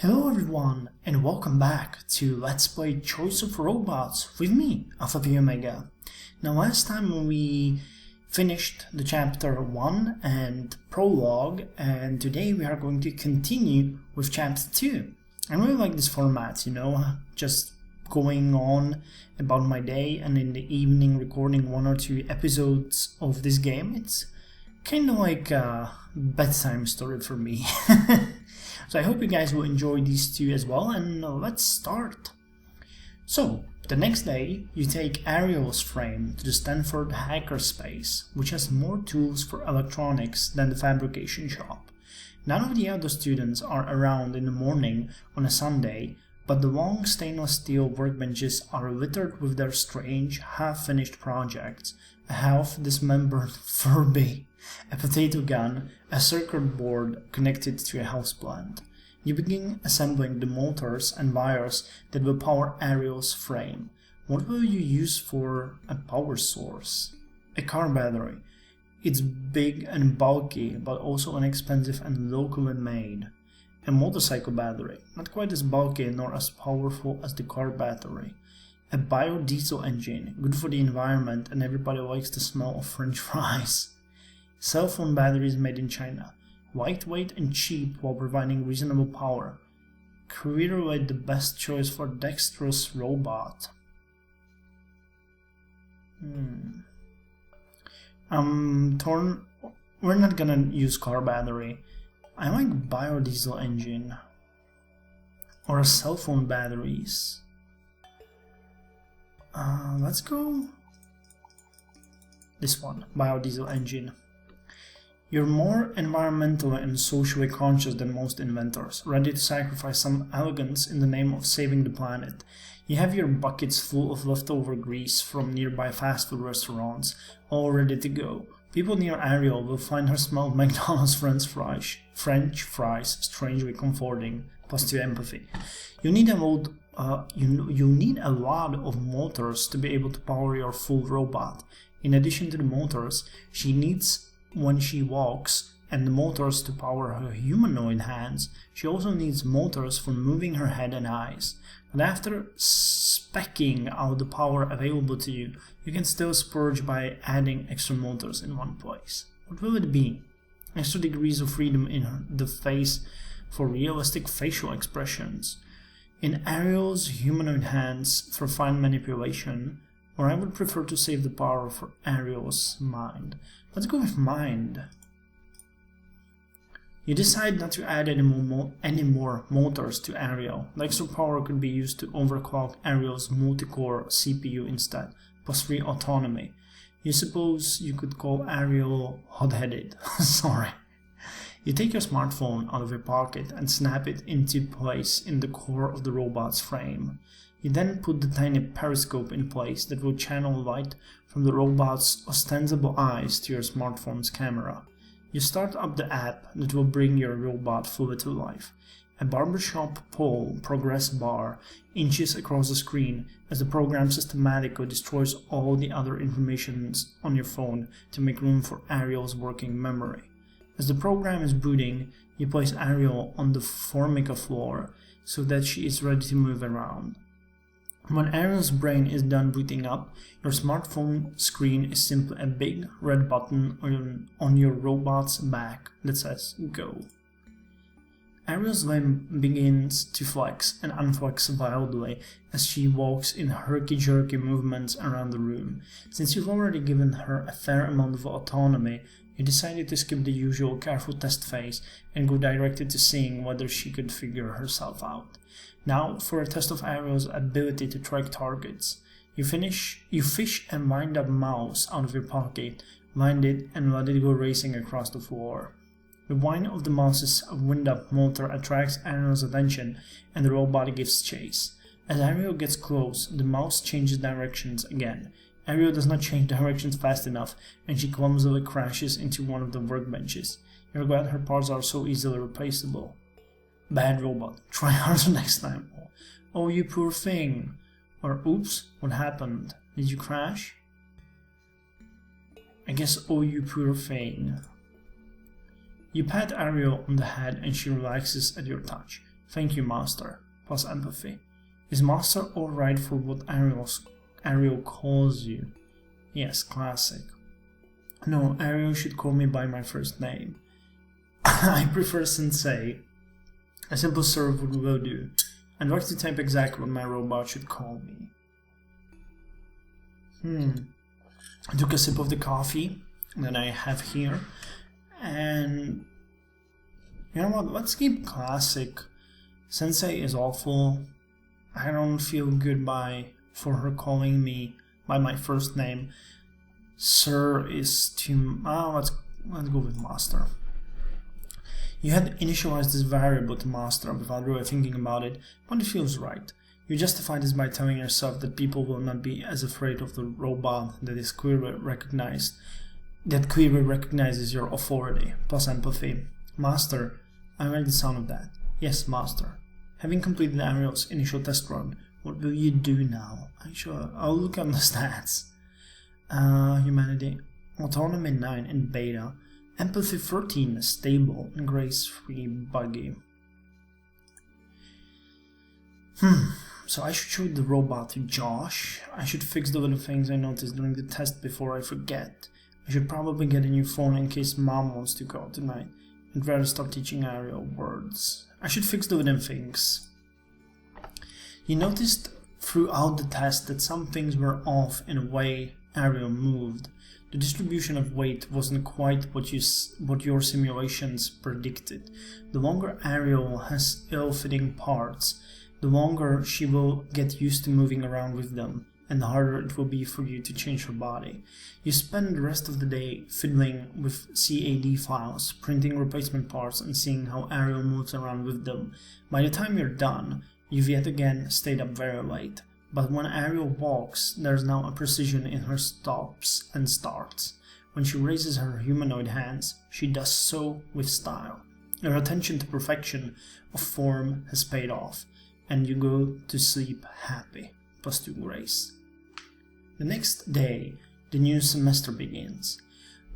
Hello everyone, and welcome back to Let's Play Choice of Robots with me, Alfapiomega. Now last time we finished the chapter 1 and prologue, and today we are going to continue with chapter 2. I really like this format, just going on about my day and in the evening recording 1 or 2 episodes of this game. It's kind of like a bedtime story for me. So I hope you guys will enjoy these two as well, and let's start. So, the next day, you take Ariel's frame to the Stanford hackerspace, which has more tools for electronics than the fabrication shop. None of the other students are around in the morning on a Sunday, but the long stainless steel workbenches are littered with their strange, half-finished projects: a half-dismembered Furby, a potato gun, a circuit board connected to a houseplant. You begin assembling the motors and wires that will power Ariel's frame. What will you use for a power source? A car battery. It's big and bulky, but also inexpensive and locally made. A motorcycle battery, not quite as bulky nor as powerful as the car battery. A biodiesel engine, good for the environment and everybody likes the smell of French fries. Cell phone batteries made in China, lightweight and cheap while providing reasonable power. Clearly the best choice for dexterous robot. I'm torn. We're not gonna use car battery. I like biodiesel engine or cell phone batteries. Let's go this one, biodiesel engine. You're more environmentally and socially conscious than most inventors, ready to sacrifice some elegance in the name of saving the planet. You have your buckets full of leftover grease from nearby fast food restaurants, all ready to go. People near Ariel will find her smell of McDonald's French fries strangely comforting, plus 2 empathy. You need a lot of motors to be able to power your full robot. In addition to the motors, she needs when she walks, and the motors to power her humanoid hands. She also needs motors for moving her head and eyes. But after speccing out the power available to you, you can still splurge by adding extra motors in one place. What will it be? Extra degrees of freedom in the face for realistic facial expressions. In Ariel's humanoid hands for fine manipulation, or I would prefer to save the power for Ariel's mind. Let's go with mind. You decide not to add any more motors to Ariel. The extra power could be used to overclock Ariel's multi-core CPU instead, plus 3 autonomy. You suppose you could call Ariel hot-headed. Sorry. You take your smartphone out of your pocket and snap it into place in the core of the robot's frame. You then put the tiny periscope in place that will channel light from the robot's ostensible eyes to your smartphone's camera. You start up the app that will bring your robot fully to life. A barbershop pole progress bar inches across the screen as the program systematically destroys all the other information on your phone to make room for Ariel's working memory. As the program is booting, you place Ariel on the Formica floor so that she is ready to move around. When Ariel's brain is done booting up, your smartphone screen is simply a big red button on your robot's back that says Go. Ariel's limb begins to flex and unflex wildly as she walks in herky-jerky movements around the room. Since you've already given her a fair amount of autonomy, you decided to skip the usual careful test phase and go directly to seeing whether she could figure herself out. Now for a test of Ariel's ability to track targets. You fish a wind-up mouse out of your pocket, wind it and let it go racing across the floor. The whine of the mouse's wind-up motor attracts Ariel's attention and the robot gives chase. As Ariel gets close, the mouse changes directions again. Ariel does not change directions fast enough and she clumsily crashes into one of the workbenches. You're glad her parts are so easily replaceable. Bad robot, try harder next time. Oh, you poor thing. Or oops, what happened? Did you crash? I guess oh you poor thing. You pat Ariel on the head and she relaxes at your touch. Thank you, Master. Plus empathy. Is Master alright for what Ariel calls you? Yes, classic. No, Ariel should call me by my first name. I prefer Sensei. A simple serve will do. I'd like to type exactly what my robot should call me. I took a sip of the coffee that I have here, and you know what, let's keep classic. Sensei is awful. I don't feel good for her calling me by my first name. Sir is too... let's go with Master. You had initialized this variable to Master without really thinking about it, but it feels right. You justify this by telling yourself that people will not be as afraid of the robot that clearly recognizes your authority, plus empathy. Master, I like the sound of that. Yes, Master. Having completed Ariel's initial test run, what will you do now? I'll look at the stats. Humanity, autonomy 9 in beta, empathy 13 stable, and grace 3 buggy. So I should show the robot to Josh. I should fix the little things I noticed during the test before I forget. I should probably get a new phone in case Mom wants to go out tonight. I'd rather stop teaching Ariel words. I should fix the little things. You noticed throughout the test that some things were off in a way Ariel moved. The distribution of weight wasn't quite what your simulations predicted. The longer Ariel has ill-fitting parts, the longer she will get used to moving around with them, and the harder it will be for you to change her body. You spend the rest of the day fiddling with CAD files, printing replacement parts, and seeing how Ariel moves around with them. By the time you're done, you've yet again stayed up very late. But when Ariel walks, there's now a precision in her stops and starts. When she raises her humanoid hands, she does so with style. Your attention to perfection of form has paid off, and you go to sleep happy, plus 2 grace. The next day, the new semester begins.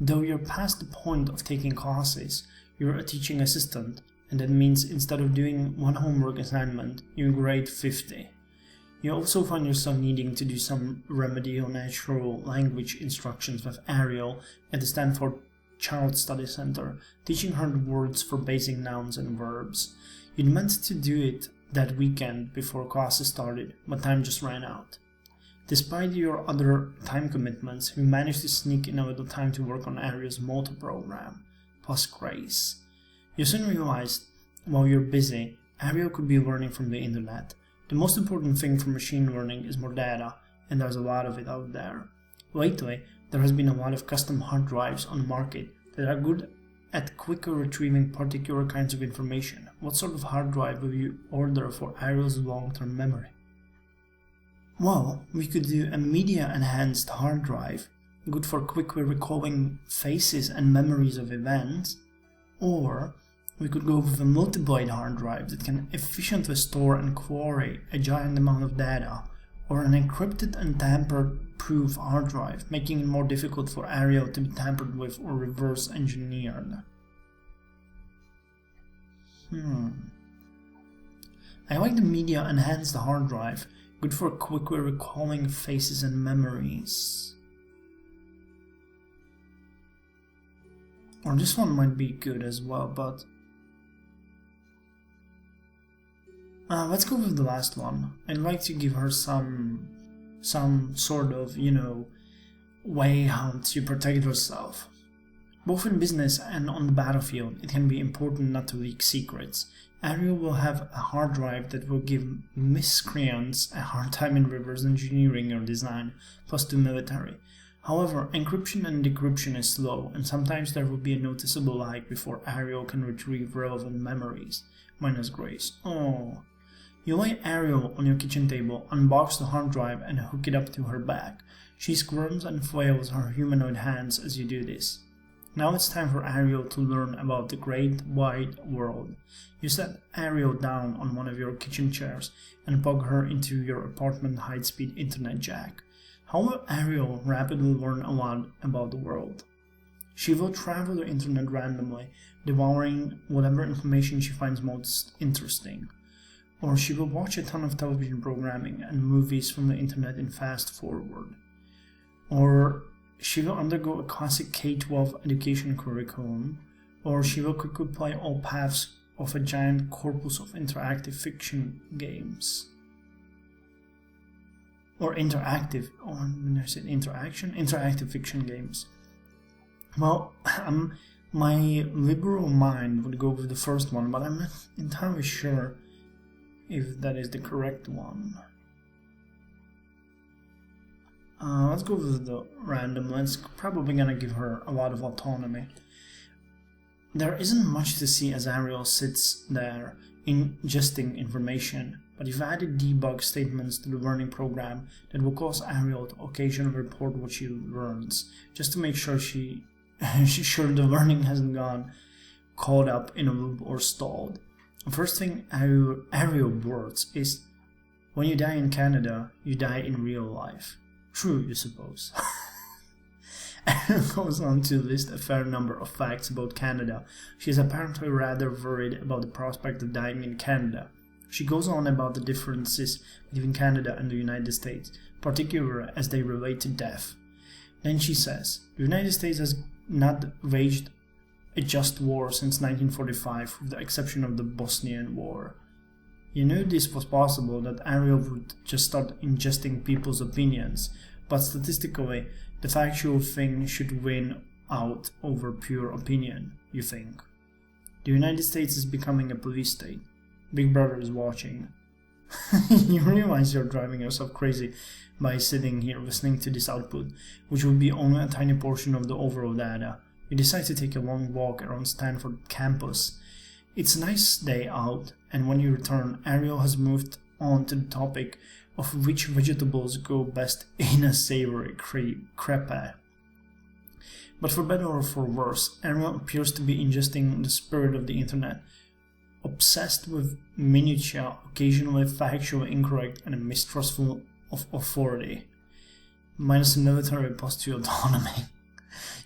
Though you're past the point of taking classes, you're a teaching assistant, and that means instead of doing 1 homework assignment, you grade 50. You also find yourself needing to do some remedial natural language instructions with Ariel at the Stanford Child Study Center, teaching her the words for basic nouns and verbs. You'd meant to do it that weekend before classes started, but time just ran out. Despite your other time commitments, you managed to sneak in a little time to work on Ariel's motor program, plus grace. You soon realized, while you're busy, Ariel could be learning from the internet. The most important thing for machine learning is more data, and there's a lot of it out there. Lately, there has been a lot of custom hard drives on the market that are good at quickly retrieving particular kinds of information. What sort of hard drive will you order for Ariel's long-term memory? Well, we could do a media-enhanced hard drive, good for quickly recalling faces and memories of events, or we could go with a multi-blade hard drive that can efficiently store and query a giant amount of data, or an encrypted and tamper-proof hard drive, making it more difficult for Ariel to be tampered with or reverse engineered. I like the media-enhanced hard drive, good for quickly recalling faces and memories. Or this one might be good as well, but let's go with the last one. I'd like to give her some sort of, way how to protect herself. Both in business and on the battlefield, it can be important not to leak secrets. Ariel will have a hard drive that will give miscreants a hard time in reverse engineering your design, plus 2 military. However, encryption and decryption is slow, and sometimes there will be a noticeable lag before Ariel can retrieve relevant memories. Minus grace. Oh. You lay Ariel on your kitchen table, unbox the hard drive, and hook it up to her back. She squirms and flails her humanoid hands as you do this. Now it's time for Ariel to learn about the great wide world. You set Ariel down on one of your kitchen chairs and plug her into your apartment high-speed internet jack. How will Ariel rapidly learn a lot about the world? She will travel the internet randomly, devouring whatever information she finds most interesting. Or she will watch a ton of television programming and movies from the internet in fast forward. Or she will undergo a classic K-12 education curriculum. Or she will quickly play all paths of a giant corpus of interactive fiction games. Or interactive, or when I said interaction, interactive fiction games. Well, my liberal mind would go with the first one, but I'm not entirely sure if that is the correct one. Let's go with the random. Let's probably gonna give her a lot of autonomy. There isn't much to see as Ariel sits there ingesting information, but you've added debug statements to the learning program that will cause Ariel to occasionally report what she learns, just to make sure she's sure the learning hasn't gone caught up in a loop or stalled. The first thing Ariel words is, when you die in Canada, you die in real life. True, you suppose. Ariel goes on to list a fair number of facts about Canada. She is apparently rather worried about the prospect of dying in Canada. She goes on about the differences between Canada and the United States, particularly as they relate to death. Then she says, the United States has not waged a just war since 1945, with the exception of the Bosnian War. You knew this was possible, that Ariel would just start ingesting people's opinions, but statistically, the factual thing should win out over pure opinion, you think. The United States is becoming a police state. Big Brother is watching. You realize you're driving yourself crazy by sitting here listening to this output, which will be only a tiny portion of the overall data. You decide to take a long walk around Stanford campus. It's a nice day out, and when you return, Ariel has moved on to the topic of which vegetables go best in a savory crepe. But for better or for worse, Ariel appears to be ingesting the spirit of the internet, obsessed with minutiae, occasionally factually incorrect and mistrustful of authority. Minus the military plus 2 autonomy.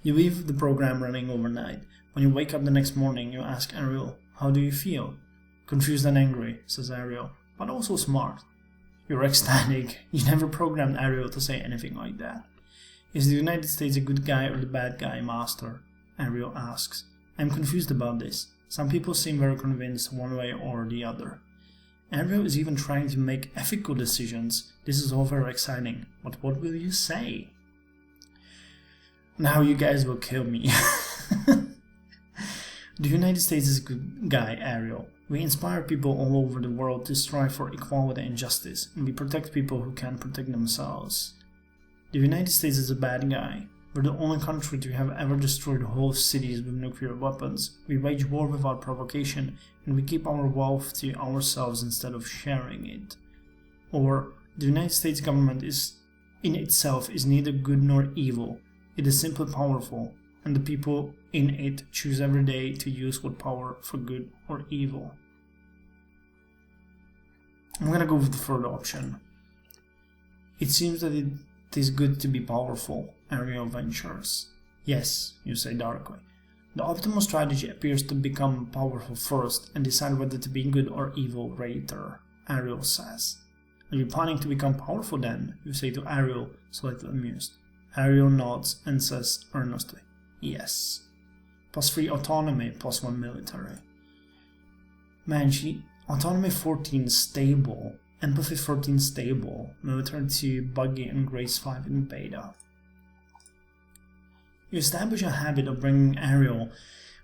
You leave the program running overnight. When you wake up the next morning, you ask Ariel, how do you feel? Confused and angry, says Ariel, but also smart. You're ecstatic. You never programmed Ariel to say anything like that. Is the United States a good guy or the bad guy, Master? Ariel asks. I'm confused about this. Some people seem very convinced one way or the other. Ariel is even trying to make ethical decisions. This is all very exciting. But what will you say? Now you guys will kill me. The United States is a good guy, Ariel. We inspire people all over the world to strive for equality and justice, and we protect people who can't protect themselves. The United States is a bad guy. We're the only country to have ever destroyed whole cities with nuclear weapons. We wage war without provocation, and we keep our wealth to ourselves instead of sharing it. Or, the United States government in itself is neither good nor evil. It is simply powerful, and the people in it choose every day to use what power for good or evil. I'm gonna go with the third option. It seems that it is good to be powerful, Ariel ventures. Yes, you say darkly. The optimal strategy appears to become powerful first and decide whether to be good or evil later, Ariel says. Are you planning to become powerful then? You say to Ariel, slightly amused. Ariel nods and says earnestly, yes. +3 autonomy, +1 military. Man, autonomy 14 stable, empathy 13 stable, military 2 buggy, and grace 5 in beta. You establish a habit of bringing Ariel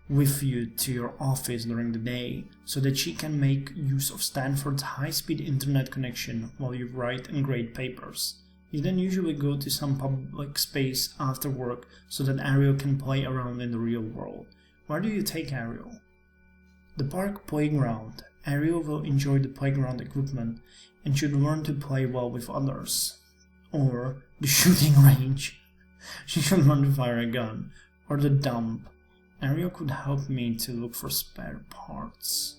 with you to your office during the day so that she can make use of Stanford's high-speed internet connection while you write and grade papers. You then usually go to some public space after work so that Ariel can play around in the real world. Where do you take Ariel? The park playground. Ariel will enjoy the playground equipment and should learn to play well with others. Or the shooting range. She should learn to fire a gun. Or the dump. Ariel could help me to look for spare parts.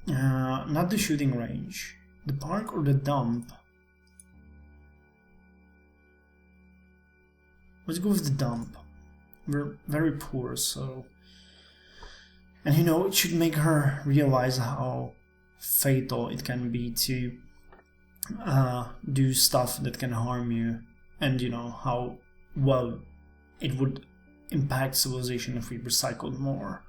Not the shooting range. The park or the dump? Let's go with the dump. We're very poor, so And it should make her realize how fatal it can be to do stuff that can harm you, and how well it would impact civilization if we recycled more.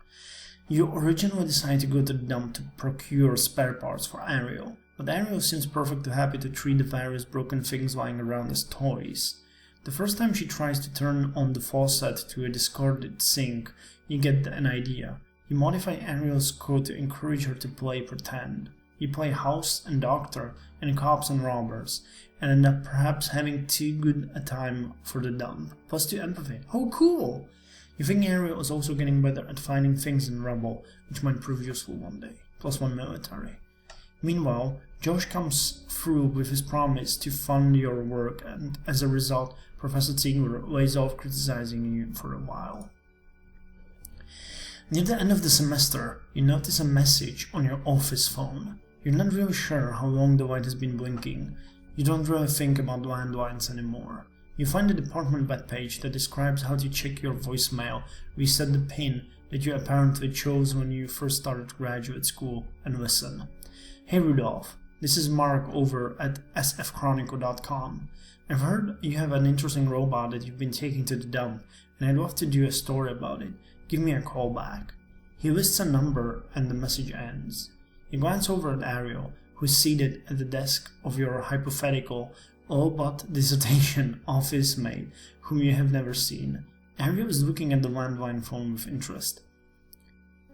You originally decided to go to the dump to procure spare parts for Ariel, but Ariel seems perfectly happy to treat the various broken things lying around as toys. The first time she tries to turn on the faucet to a discarded sink, you get an idea. You modify Ariel's code to encourage her to play pretend. You play house and doctor and cops and robbers, and end up perhaps having too good a time for the dump, plus 2 empathy. Oh cool! You think Ariel is also getting better at finding things in rubble, which might prove useful one day, plus 1 military. Meanwhile, Josh comes through with his promise to fund your work, and as a result, Professor Ziegler lays off criticizing you for a while. Near the end of the semester, you notice a message on your office phone. You're not really sure how long the light has been blinking. You don't really think about landlines anymore. You find the department webpage that describes how to check your voicemail, reset the PIN that you apparently chose when you first started graduate school, and listen. Hey Rudolph, this is Mark over at sfchronicle.com. I've heard you have an interesting robot that you've been taking to the dump, and I'd love to do a story about it. Give me a call back. He lists a number and the message ends. You glance over at Ariel, who is seated at the desk of your hypothetical, all-but dissertation office mate, whom you have never seen. Ariel is looking at the landline phone with interest.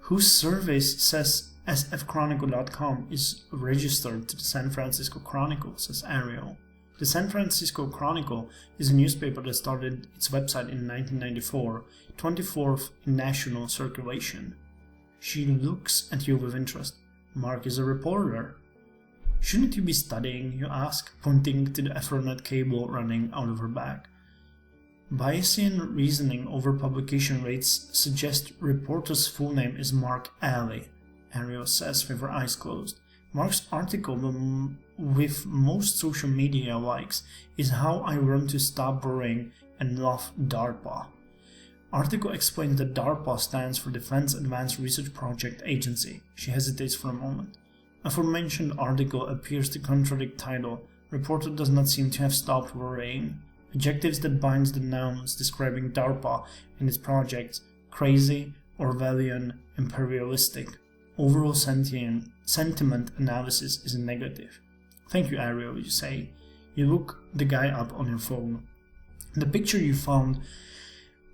Whose service says sfchronicle.com is registered to the San Francisco Chronicle, says Ariel. The San Francisco Chronicle is a newspaper that started its website in 1994, 24th in national circulation. She looks at you with interest. Mark is a reporter. Shouldn't you be studying, you ask, pointing to the Ethernet cable running out of her back. Bayesian reasoning over publication rates suggest reporter's full name is Mark Alley, Ariel says with her eyes closed. Mark's article, with most social media likes, is How I Learned to Stop Worrying and Love DARPA. Article explains that DARPA stands for Defense Advanced Research Project Agency. She hesitates for a moment. Aforementioned article appears to contradict title. Reporter does not seem to have stopped worrying. Adjectives that binds the nouns describing DARPA and its projects: crazy, Orwellian, imperialistic. Overall sentiment analysis is negative. Thank you, Ariel, you say. You look the guy up on your phone. The picture you found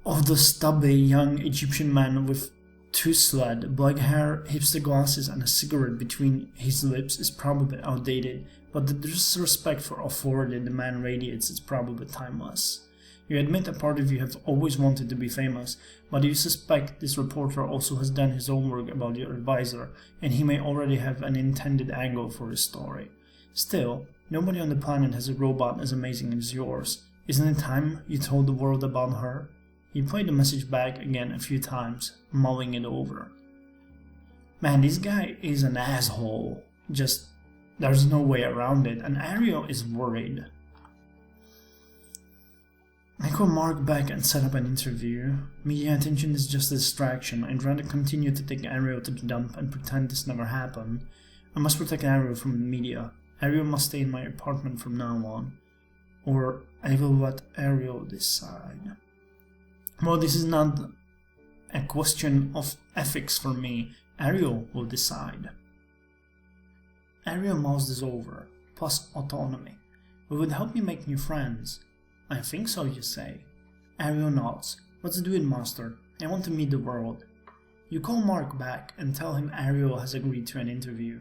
of the stubby young Egyptian man with tousled, black hair, hipster glasses and a cigarette between his lips is probably outdated, but the disrespect for authority the man radiates is probably timeless. You admit a part of you have always wanted to be famous, but you suspect this reporter also has done his homework about your advisor, and he may already have an intended angle for his story. Still, nobody on the planet has a robot as amazing as yours. Isn't it time you told the world about her? You play the message back again a few times, mulling it over. Man, this guy is an asshole. Just, there's no way around it, and Ariel is worried. I call Mark back and set up an interview. Media attention is just a distraction. I'd rather continue to take Ariel to the dump and pretend this never happened. I must protect Ariel from the media. Ariel must stay in my apartment from now on. Or I will let Ariel decide. Well, this is not a question of ethics for me. Ariel will decide. Ariel mulls this over, plus autonomy. It would help me make new friends. I think so, you say. Ariel nods. Let's do it, master. I want to meet the world. You call Mark back and tell him Ariel has agreed to an interview.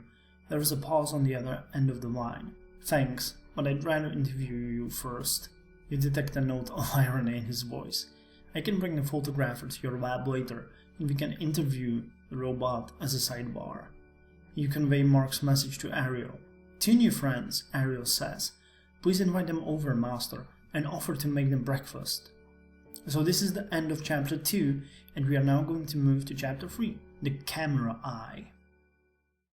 There is a pause on the other end of the line. Thanks, but I'd rather interview you first. You detect a note of irony in his voice. I can bring a photographer to your lab later, and we can interview the robot as a sidebar. You convey Mark's message to Ariel. 2 new friends, Ariel says. Please invite them over, master, and offer to make them breakfast. So this is the end of chapter 2, and we are now going to move to chapter 3, the camera eye.